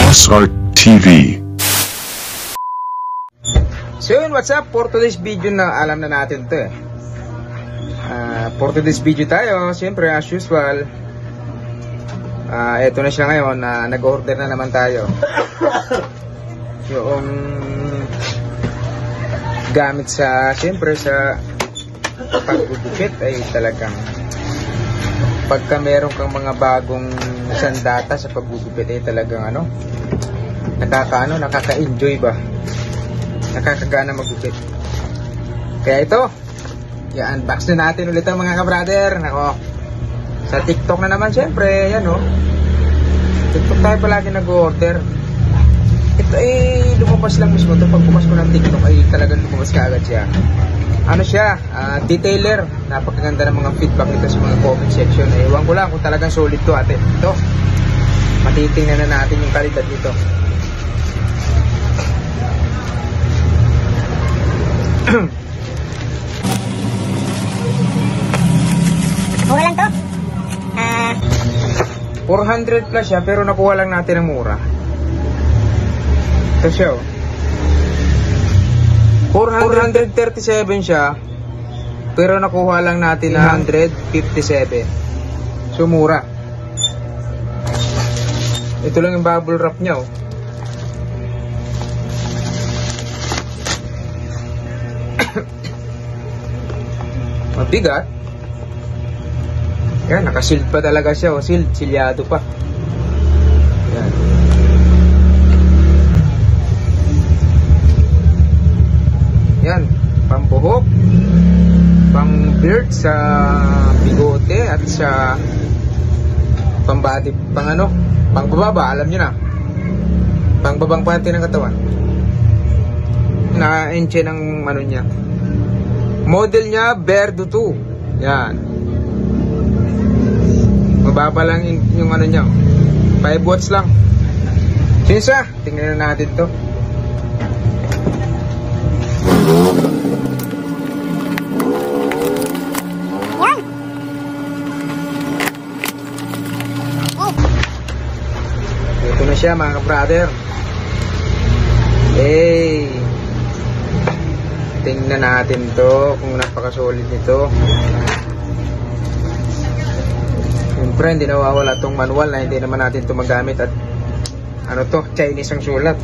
Boss Art TV. So yun, what's up? For today's video na alam na natin to eh. For today's video tayo, siyempre as usual, eto na siya ngayon, nag-order na naman tayo. Yung gamit sa, siyempre sa paggugupit ay talagang pagka meron kang mga bagong sandata sa paggugupit ay talagang nakaka-enjoy ba? Nakakagana magupit. Kaya ito, i-unbox na natin ulit ang mga ka-brother. Nako, sa TikTok na naman syempre, yan o. TikTok tayo palagi nag-order. Ito ay lumabas lang mismo ito. Pag bukas mo ng TikTok ay talagang lumabas ka agad siya. Ano siya, detailer. Napakaganda ng mga feedback nito sa mga comment section. Ewan ko lang kung talagang solid to ate. Ito, matitingnan na natin yung kalidad nito. Mura lang to. 400 plus siya pero nakuha lang natin ng mura. Ito siya 437 siya pero nakuha lang natin na 157. So mura. Ito lang yung bubble wrap niya mabigat. Yan, naka-sealed pa talaga siya. Silyado pa. Yan. Yan, pambuhok, pang-beard sa bigote at sa pambati, pangbababa, alam nyo na. Pangbabang pati ng katawan. Na-enche ng niya. Model niya, Verdo 2. Yan. Mababa lang yung niya. 5 watts lang. Sinsa, tingnan na natin to. Yan. Ito na siya mga brother. Hey. Tingnan natin to kung napaka-solid nito. Siyempre hindi nawawala tong manual na hindi naman natin ito magamit at Chinese ang sulat.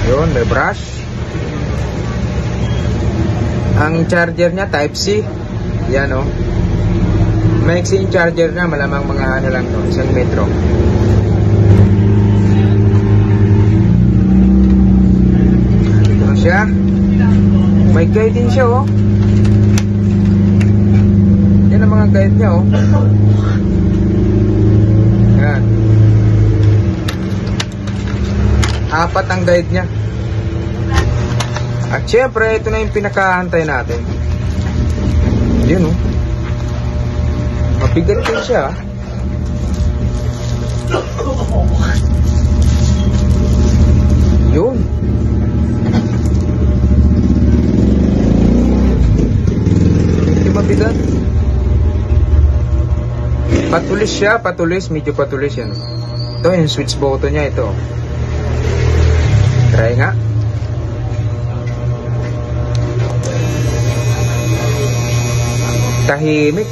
Yun, may brush. Ang charger niya type C. Yan maiksi yung charger niya, malamang mga lang to, 1 metro. Ito siya. May guide din siya Yan ang mga guide niya Yan. 4 ang guide niya. At syempre ito na yung pinakahantay natin. Yun mabigat din siya. Yun. Hindi mabigat. Patulis siya, medyo patulis yan. Ito yung switch button niya ito. Try nga. Tahimik.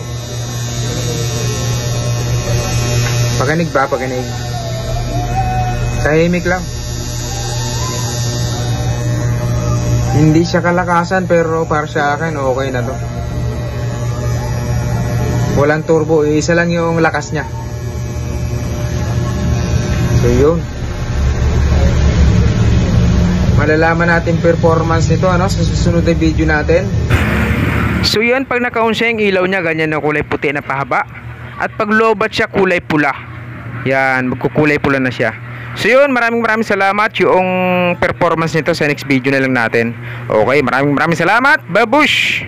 Paganig ba? Paganig. Tahimik lang. Hindi siya kalakasan pero para sa akin okay na to. Walang turbo, isa lang yung lakas niya. So yun. Malalaman natin performance nito sa susunod na video natin. So yun, pag naka-on siya yung ilaw niya, ganyan na kulay puti na pahaba. At pag lobat siya, kulay pula. Yan, magkukulay pula na siya. So yun, maraming salamat. Yung performance nito sa next video na lang natin. Okay, maraming salamat. Babush!